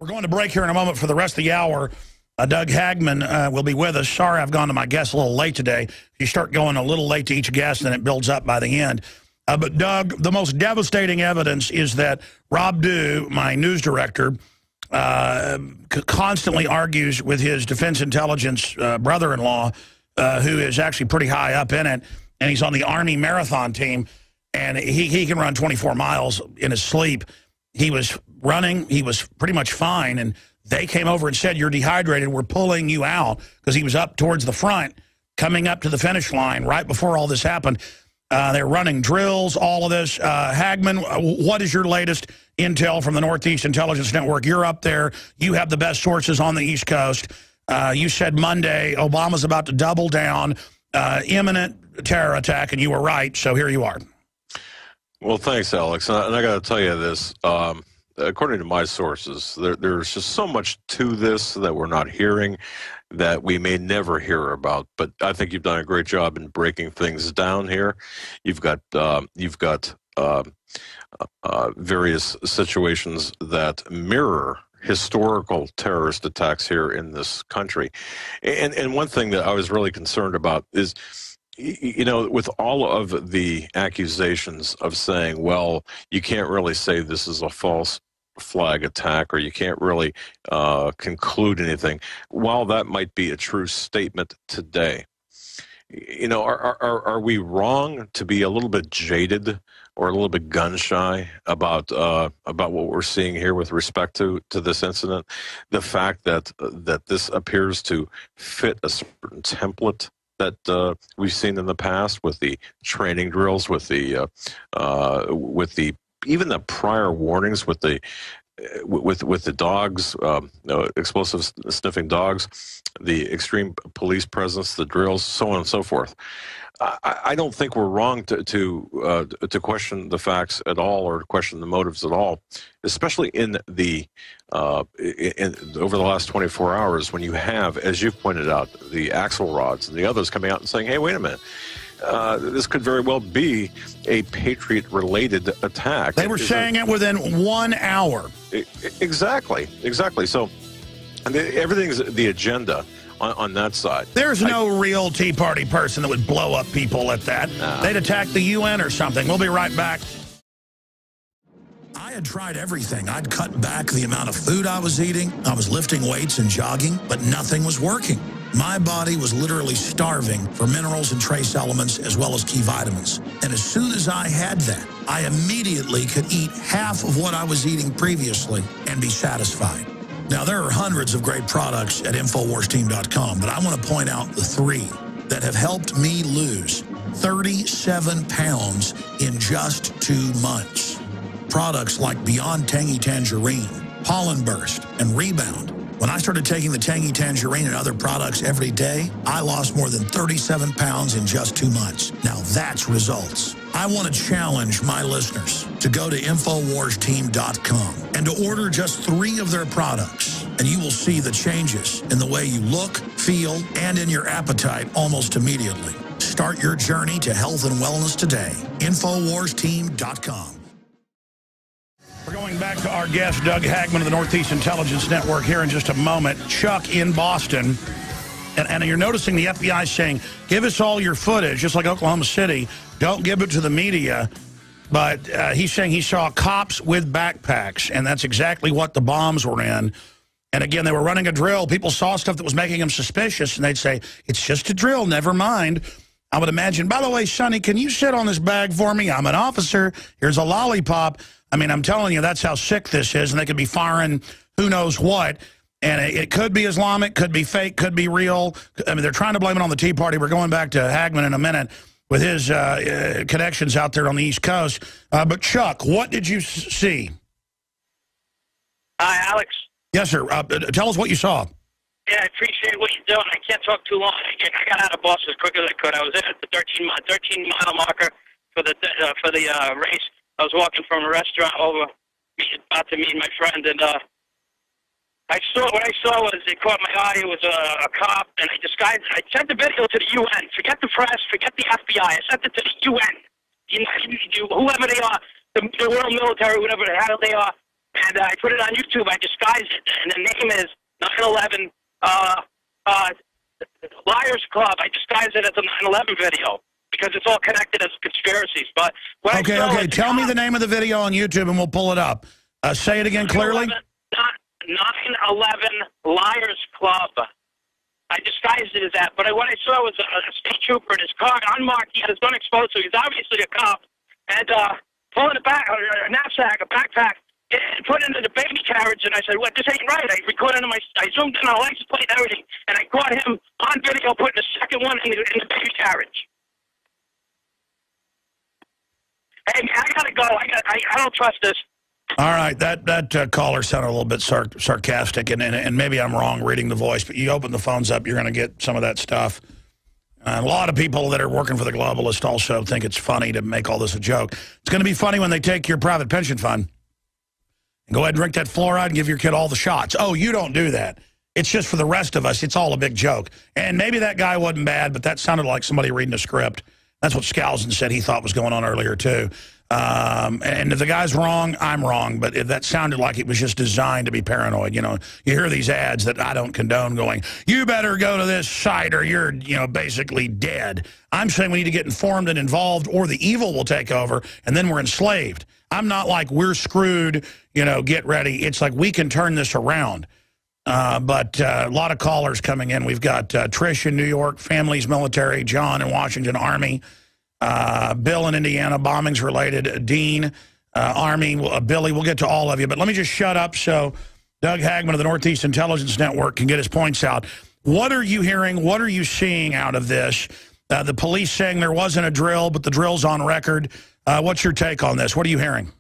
We're going to break here in a moment for the rest of the hour. Doug Hagman will be with us. Sorry I've gone to my guests a little late today. You start going a little late to each guest, and then it builds up by the end. But, Doug, the most devastating evidence is that Rob Dew, my news director, constantly argues with his defense intelligence brother-in-law, who is actually pretty high up in it, and he's on the Army marathon team, and he can run 24 miles in his sleep. He was running. He was pretty much fine, and they came over and said, "You're dehydrated. We're pulling you out," because he was up towards the front, coming up to the finish line right before all this happened. They're running drills, all of this. Hagman, what is your latest intel from the Northeast Intelligence Network? You're up there. You have the best sources on the East Coast. You said Monday Obama's about to double down, imminent terror attack, and you were right, so here you are. Well, thanks, Alex. And I got to tell you this. According to my sources, there's just so much to this that we're not hearing, that we may never hear about. But I think you've done a great job in breaking things down here. You've got various situations that mirror historical terrorist attacks here in this country. And one thing that I was really concerned about is, you know, with all of the accusations of saying, well, you can't really say this is a false flag attack, or you can't really conclude anything, while that might be a true statement today, you know, are we wrong to be a little bit jaded or a little bit gun shy about what we're seeing here with respect to this incident? The fact that this appears to fit a certain template that we've seen in the past, with the training drills, with the even the prior warnings, with the dogs, explosive sniffing dogs, the extreme police presence, the drills, so on and so forth. I don't think we're wrong to question the facts at all, or question the motives at all, especially in over the last 24 hours, when you have, as you've pointed out, the axle rods and the others coming out and saying, hey, wait a minute, this could very well be a Patriot-related attack. They were saying it within 1 hour. Exactly. So everything's the agenda on that side. There's no real Tea Party person that would blow up people at that. No. They'd attack the UN or something. We'll be right back. I had tried everything. I'd cut back the amount of food I was eating. I was lifting weights and jogging, but nothing was working. My body was literally starving for minerals and trace elements, as well as key vitamins. And as soon as I had that, I immediately could eat half of what I was eating previously and be satisfied. Now, there are hundreds of great products at InfoWarsTeam.com, but I want to point out the 3 that have helped me lose 37 pounds in just 2 months. Products like Beyond Tangy Tangerine, Pollen Burst, and Rebound. When I started taking the Tangy Tangerine and other products every day, I lost more than 37 pounds in just 2 months. Now that's results. I want to challenge my listeners to go to InfoWarsTeam.com and to order just 3 of their products, and you will see the changes in the way you look, feel, and in your appetite almost immediately. Start your journey to health and wellness today. InfoWarsTeam.com. We're going back to our guest, Doug Hagman of the Northeast Intelligence Network, here in just a moment. Chuck in Boston. And you're noticing the FBI saying, give us all your footage, just like Oklahoma City. Don't give it to the media. But he's saying he saw cops with backpacks, and that's exactly what the bombs were in. And again, they were running a drill. People saw stuff that was making them suspicious, and they'd say, it's just a drill, never mind. I would imagine, by the way, Sonny, can you sit on this bag for me? I'm an officer. Here's a lollipop. I mean, I'm telling you, that's how sick this is, and they could be firing who knows what. And it could be Islamic, could be fake, could be real. I mean, they're trying to blame it on the Tea Party. We're going back to Hagman in a minute with his connections out there on the East Coast. But, Chuck, what did you see? Hi, Alex. Yes, sir. Tell us what you saw. Yeah, I appreciate what you're doing. I can't talk too long. I got out of Boston as quick as I could. I was in at the 13-mile marker for the race. I was walking from a restaurant over, about to meet my friend, and what I saw was, it caught my eye. It was a cop, and I sent the video to the UN. Forget the press, forget the FBI. I sent it to the UN. Whoever they are, the world military, whatever the hell they are. And I put it on YouTube. I disguised it, and the name is 9/11 Liars Club. I disguised it as a 9/11 video because it's all connected as conspiracies. But okay. Tell me the name of the video on YouTube, and we'll pull it up. Say it again clearly. 9/11 Liars Club. I disguised it as that, but what I saw was a state trooper in his car, unmarked. He had his gun exposed, so he's obviously a cop, and pulling a knapsack, a backpack, and put it into the baby carriage. And I said, "What? This ain't right." I recorded him. I zoomed in on a license plate and everything, and I caught him on video putting the second one in the baby carriage. Hey, man, I gotta go. I don't trust this. All right, that caller sounded a little bit sarcastic, and maybe I'm wrong reading the voice, but you open the phones up, you're going to get some of that stuff. A lot of people that are working for the globalists also think it's funny to make all this a joke. It's going to be funny when they take your private pension fund and go ahead and drink that fluoride and give your kid all the shots. Oh, you don't do that. It's just for the rest of us. It's all a big joke. And maybe that guy wasn't bad, but that sounded like somebody reading a script. That's what Skousen said he thought was going on earlier, too. And if the guy's wrong, I'm wrong. But if that sounded like it was just designed to be paranoid, you know, you hear these ads that I don't condone going, you better go to this site or you're, you know, basically dead. I'm saying we need to get informed and involved or the evil will take over and then we're enslaved. I'm not like we're screwed, you know, get ready. It's like we can turn this around. But a lot of callers coming in. We've got Trish in New York, families, military, John in Washington, Army. Bill in Indiana, bombings related, Dean, Army, Billy, we'll get to all of you. But let me just shut up so Doug Hagman of the Northeast Intelligence Network can get his points out. What are you hearing? What are you seeing out of this? The police saying there wasn't a drill, but the drill's on record. What's your take on this? What are you hearing?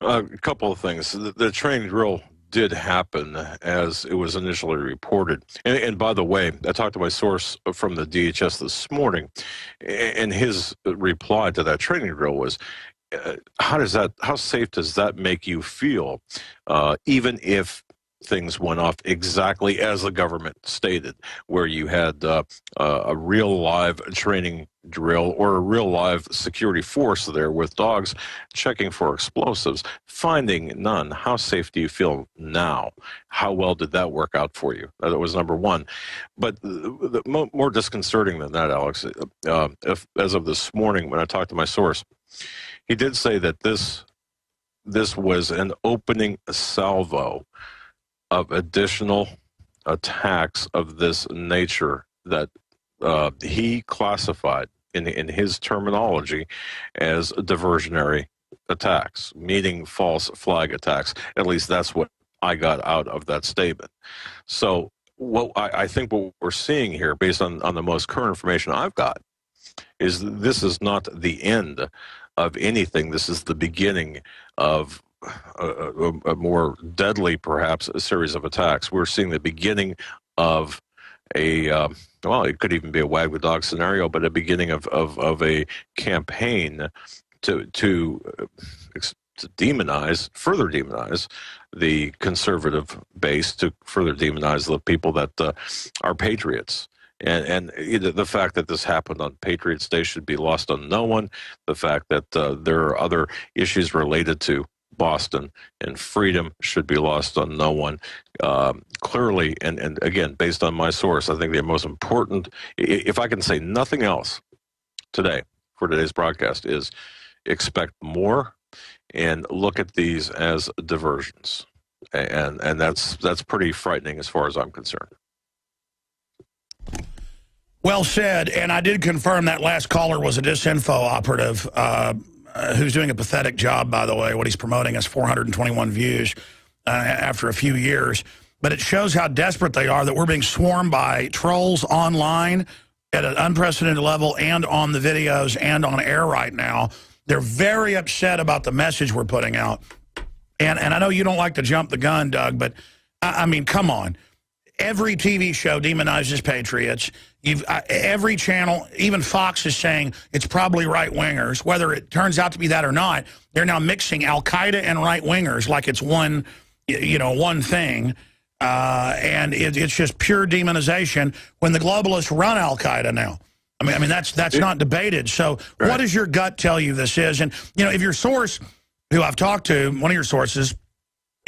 A couple of things. The training drill did happen as it was initially reported. And by the way, I talked to my source from the DHS this morning, and his reply to that training drill was, how safe does that make you feel, even if things went off exactly as the government stated, where you had a real live training drill or a real live security force there with dogs checking for explosives, finding none? How safe do you feel now? How well did that work out for you? That was number one. But more disconcerting than that, Alex, as of this morning when I talked to my source, he did say that this was an opening salvo of additional attacks of this nature that he classified in his terminology as diversionary attacks, meaning false flag attacks. At least that's what I got out of that statement. So what I think what we're seeing here, based on the most current information I've got, is this is not the end of anything. This is the beginning of a more deadly, perhaps, a series of attacks. We're seeing the beginning of well, it could even be a wag the dog scenario, but a beginning of a campaign to demonize, further demonize the conservative base, to further demonize the people that are patriots. And the fact that this happened on Patriots Day should be lost on no one. The fact that there are other issues related to Boston and freedom should be lost on no one. Clearly, and again, based on my source, I think the most important, if I can say nothing else today for today's broadcast, is expect more and look at these as diversions. And that's pretty frightening as far as I'm concerned. Well said. And I did confirm that last caller was a disinfo operative, who's doing a pathetic job, by the way. What he's promoting is 421 views after a few years. But it shows how desperate they are, that we're being swarmed by trolls online at an unprecedented level and on the videos and on air right now. They're very upset about the message we're putting out. And I know you don't like to jump the gun, Doug, but, I mean, come on. Every TV show demonizes patriots. Every channel, even Fox, is saying it's probably right-wingers. Whether it turns out to be that or not, they're now mixing Al-Qaeda and right-wingers like it's one thing. And it's just pure demonization when the globalists run Al-Qaeda now. I mean that's not debated. So right. What does your gut tell you this is? And, you know, if your source, who I've talked to, one of your sources,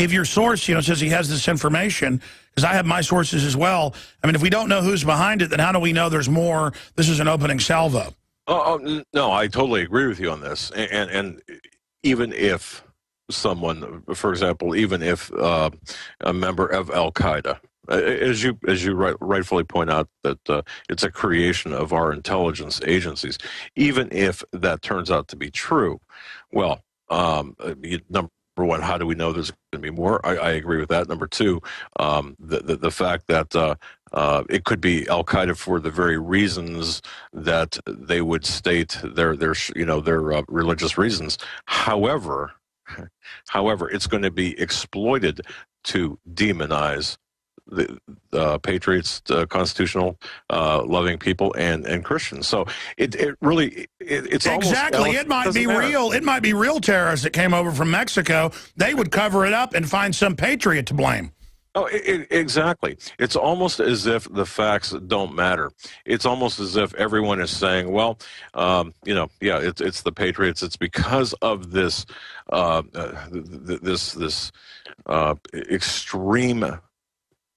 if your source, says he has this information, because I have my sources as well. I mean, if we don't know who's behind it, then how do we know there's more? This is an opening salvo. Oh, no, I totally agree with you on this. And even if someone, for example, even if a member of Al-Qaeda, as you rightfully point out, that it's a creation of our intelligence agencies, even if that turns out to be true, well, number one, how do we know there's going to be more? I agree with that. Number two, the fact that it could be Al-Qaeda for the very reasons that they would state their religious reasons. However, it's going to be exploited to demonize the patriots, constitutional, loving people, and Christians. So it's exactly. Almost, it might be real. It might be real terrorists that came over from Mexico. They would cover it up and find some patriot to blame. Oh, exactly. It's almost as if the facts don't matter. It's almost as if everyone is saying, well, it's the patriots. It's because of this extreme,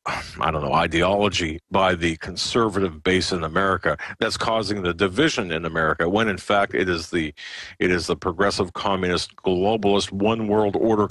I don't know, ideology by the conservative base in America that's causing the division in America, when in fact it is the progressive, communist, globalist, one world order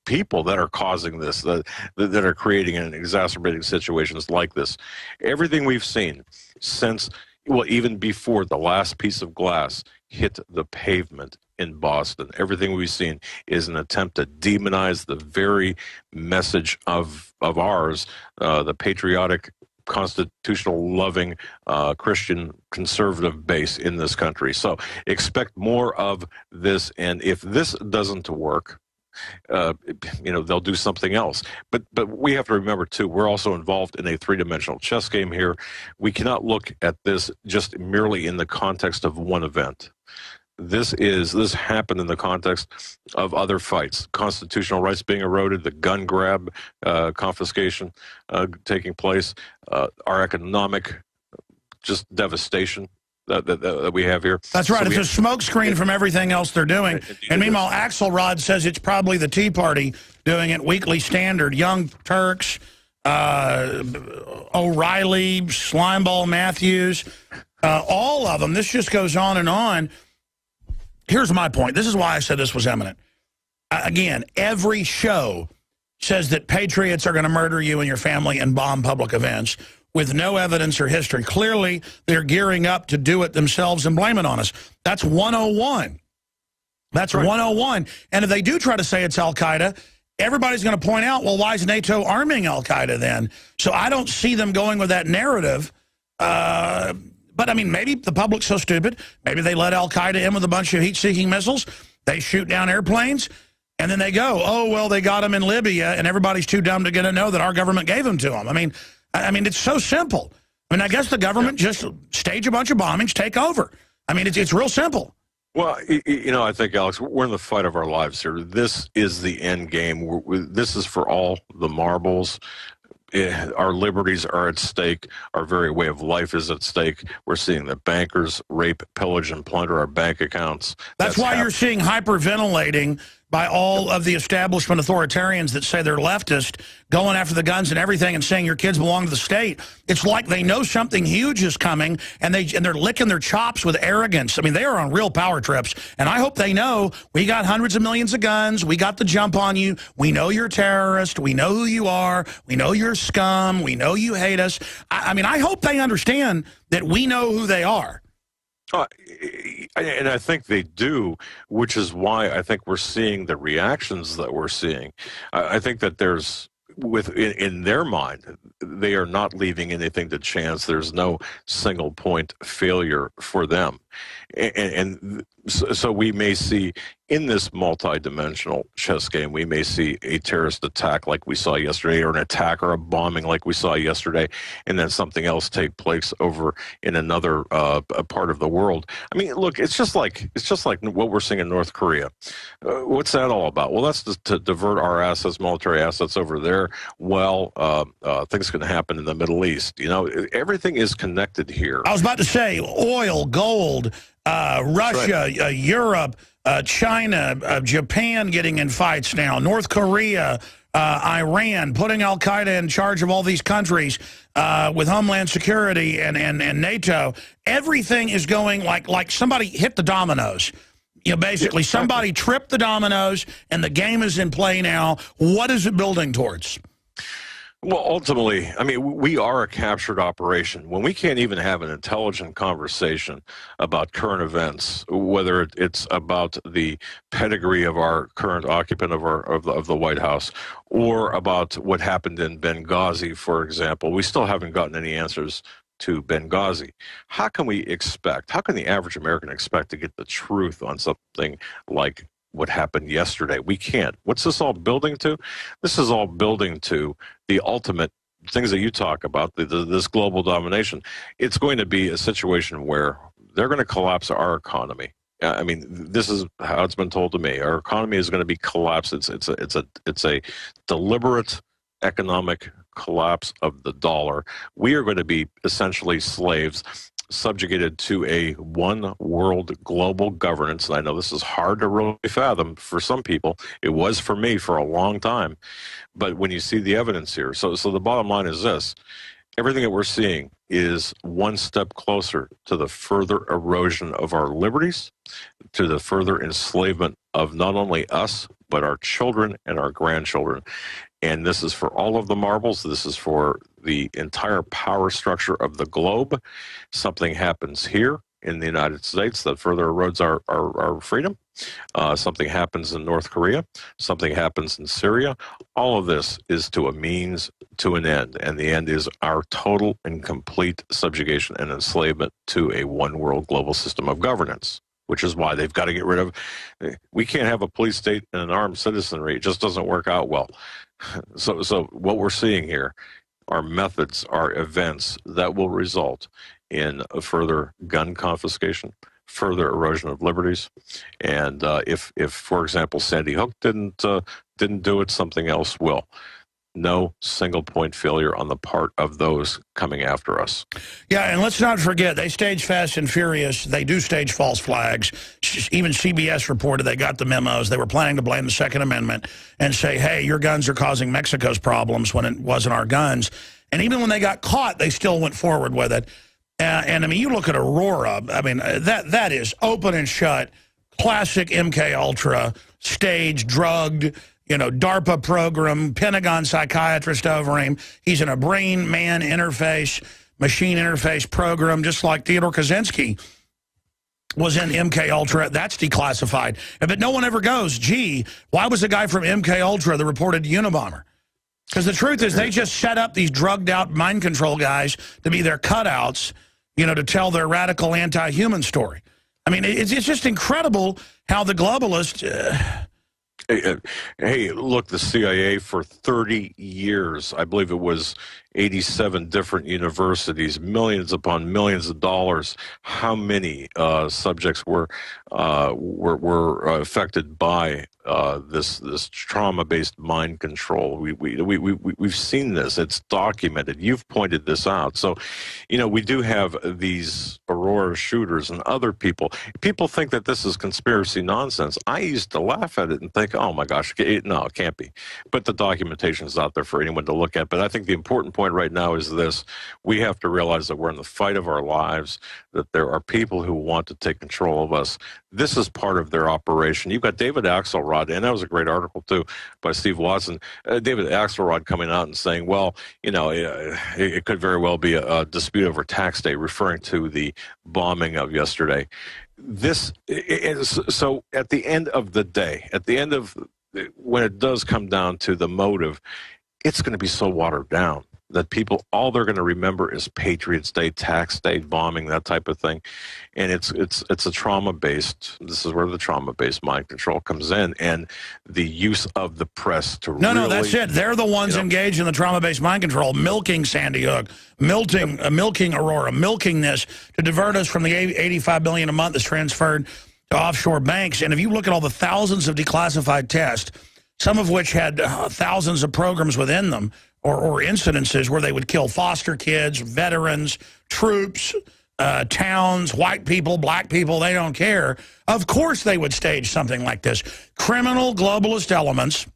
people that are causing this, that are creating and exacerbating situations like this. Everything we've seen since, well, even before the last piece of glass hit the pavement in Boston, everything we've seen is an attempt to demonize the very message of ours, the patriotic, constitutional, loving, Christian, conservative base in this country. So expect more of this, and if this doesn't work, they'll do something else. But we have to remember too, we're also involved in a three-dimensional chess game here. We cannot look at this just merely in the context of one event. This happened in the context of other fights, constitutional rights being eroded, the gun grab, confiscation taking place, our economic just devastation that we have here. That's right. So it's a smokescreen from everything else they're doing. And meanwhile, Axelrod says it's probably the Tea Party doing it. Weekly Standard, Young Turks, O'Reilly, Slimeball Matthews, all of them. This just goes on and on. Here's my point. This is why I said this was imminent. Again, every show says that patriots are going to murder you and your family and bomb public events with no evidence or history. Clearly, they're gearing up to do it themselves and blame it on us. That's 101. That's right. 101. And if they do try to say it's Al-Qaeda, everybody's going to point out, well, why is NATO arming Al-Qaeda then? So I don't see them going with that narrative. But, I mean, maybe the public's so stupid. Maybe they let Al-Qaeda in with a bunch of heat-seeking missiles. They shoot down airplanes, and then they go, oh, well, they got them in Libya, and everybody's too dumb to know that our government gave them to them. I mean, it's so simple. I mean, I guess the government just stage a bunch of bombings, take over. I mean, it's real simple. Well, I think, Alex, we're in the fight of our lives here. This is the end game. This is for all the marbles. Our liberties are at stake. Our very way of life is at stake. We're seeing the bankers rape, pillage, and plunder our bank accounts. That's why you're seeing hyperventilating by all of the establishment authoritarians that say they're leftist, going after the guns and everything and saying your kids belong to the state. It's like they know something huge is coming, and they're licking their chops with arrogance. I mean, they are on real power trips, and I hope they know we got hundreds of millions of guns. We got the jump on you. We know you're a terrorist. We know who you are. We know you're scum. We know you hate us. I mean, I hope they understand that we know who they are. And I think they do, which is why I think we're seeing the reactions that we're seeing. I think that there's, in their mind, they are not leaving anything to chance. There's no single point failure for them. And so we may see in this multidimensional chess game, we may see a terrorist attack like we saw yesterday, or an attack or a bombing like we saw yesterday, and then something else take place over in another part of the world. I mean, look, it's just like what we're seeing in North Korea. What's that all about? Well, that's to divert our assets, military assets over there. Well, things can happen in the Middle East. Everything is connected here. I was about to say oil, gold, Russia, right. Europe, China, Japan getting in fights now, North Korea, Iran, putting al-Qaeda in charge of all these countries with Homeland Security and NATO. Everything is going like somebody hit the dominoes. You know, basically, somebody tripped the dominoes, and the game is in play now. What is it building towards? Well, ultimately, I mean, we are a captured operation. When we can't even have an intelligent conversation about current events, whether it's about the pedigree of our current occupant of the White House, or about what happened in Benghazi, for example, we still haven't gotten any answers to Benghazi. How can the average American expect to get the truth on something like what happened yesterday? We can't. What's this all building to? This is all building to the ultimate things that you talk about, this global domination. It's going to be a situation where they're going to collapse our economy. I mean, this is how it's been told to me. Our economy is going to be collapsed. It's a deliberate economic collapse of the dollar. We are going to be essentially slaves, subjugated to a one world global governance. And I know this is hard to really fathom for some people. It was for me for a long time. But when you see the evidence here, so the bottom line is this: everything that we're seeing is one step closer to the further erosion of our liberties, to the further enslavement of not only us, but our children and our grandchildren. And this is for all of the marbles. This is for the entire power structure of the globe. Something happens here in the United States that further erodes our freedom. Something happens in North Korea. Something happens in Syria. All of this is to a means to an end. And the end is our total and complete subjugation and enslavement to a one world global system of governance, which is why they've got to get rid of. We can't have a police state and an armed citizenry. It just doesn't work out well. So what we're seeing here are methods, are events that will result in a further gun confiscation, further erosion of liberties, and if for example Sandy Hook didn't do it, something else will. No single point failure on the part of those coming after us. Yeah, and let's not forget, they stage Fast and Furious. They do stage false flags. Even CBS reported they got the memos. They were planning to blame the Second Amendment and say, hey, your guns are causing Mexico's problems when it wasn't our guns. And even when they got caught, they still went forward with it. And I mean, you look at Aurora, I mean, that is open and shut, classic MK Ultra, staged, drugged, you know, DARPA program, Pentagon psychiatrist over him. He's in a brain-man interface, machine interface program, just like Theodore Kaczynski was in MK Ultra. That's declassified. But no one ever goes, gee, why was the guy from MK Ultra the reported Unabomber? Because the truth is they just set up these drugged-out mind control guys to be their cutouts, you know, to tell their radical anti-human story. I mean, it's just incredible how the globalists... Hey, look, the CIA for 30 years, I believe it was 87 different universities, millions upon millions of dollars. How many subjects were affected by this trauma-based mind control? We've seen this. It's documented. You've pointed this out. So, you know, we do have these Aurora shooters and other people. People think that this is conspiracy nonsense. I used to laugh at it and think, oh my gosh, no, it can't be. But the documentation is out there for anyone to look at. But I think the important point right now is this: we have to realize that we're in the fight of our lives, that there are people who want to take control of us. This is part of their operation. You've got David Axelrod, and that was a great article too by Steve Watson. David Axelrod coming out and saying, well, you know, it could very well be a dispute over tax day, referring to the bombing of yesterday. This is, so at the end of the day, when it does come down to the motive, it's going to be so watered down that people, all they're going to remember is Patriots Day, tax day, bombing, that type of thing. And it's a trauma-based, this is where the trauma-based mind control comes in, and the use of the press to No, that's it. They're the ones engaged in the trauma-based mind control, milking Sandy Hook, milking Aurora, milking this to divert us from the $85 billion a month that's transferred to offshore banks. And if you look at all the thousands of declassified tests, some of which had thousands of programs within them, or incidences where they would kill foster kids, veterans, troops, towns, white people, black people, they don't care. Of course they would stage something like this. Criminal globalist elements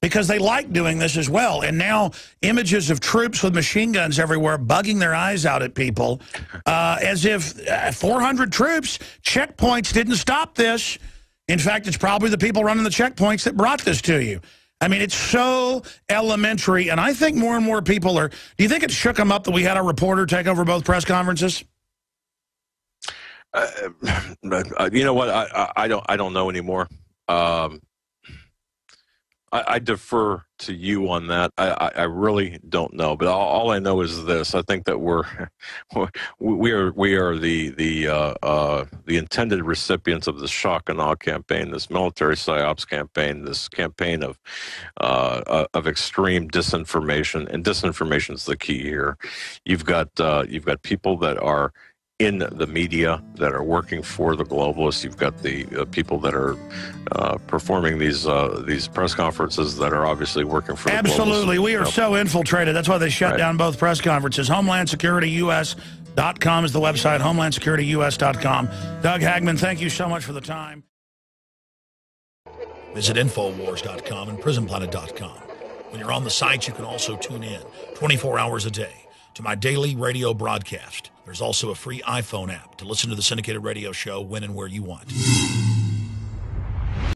because they like doing this as well. And now images of troops with machine guns everywhere bugging their eyes out at people as if 400 troops, checkpoints didn't stop this. In fact, it's probably the people running the checkpoints that brought this to you. I mean, it's so elementary, and I think more and more people are... Do you think it shook them up that we had a reporter take over both press conferences? You know what? I don't know anymore. I defer to you on that. I really don't know, but all I know is this: I think that we are the intended recipients of this shock and awe campaign, this military psyops campaign, this campaign of extreme disinformation, and disinformation is the key here. You've got people that are in the media that are working for the globalists. You've got the people that are performing these press conferences that are obviously working for the globalists. Absolutely. We are so infiltrated. That's why they shut down both press conferences. HomelandSecurityUS.com is the website, HomelandSecurityUS.com. Doug Hagman, thank you so much for the time. Visit Infowars.com and PrisonPlanet.com. When you're on the site, you can also tune in 24 hours a day to my daily radio broadcast. There's also a free iPhone app to listen to the syndicated radio show when and where you want.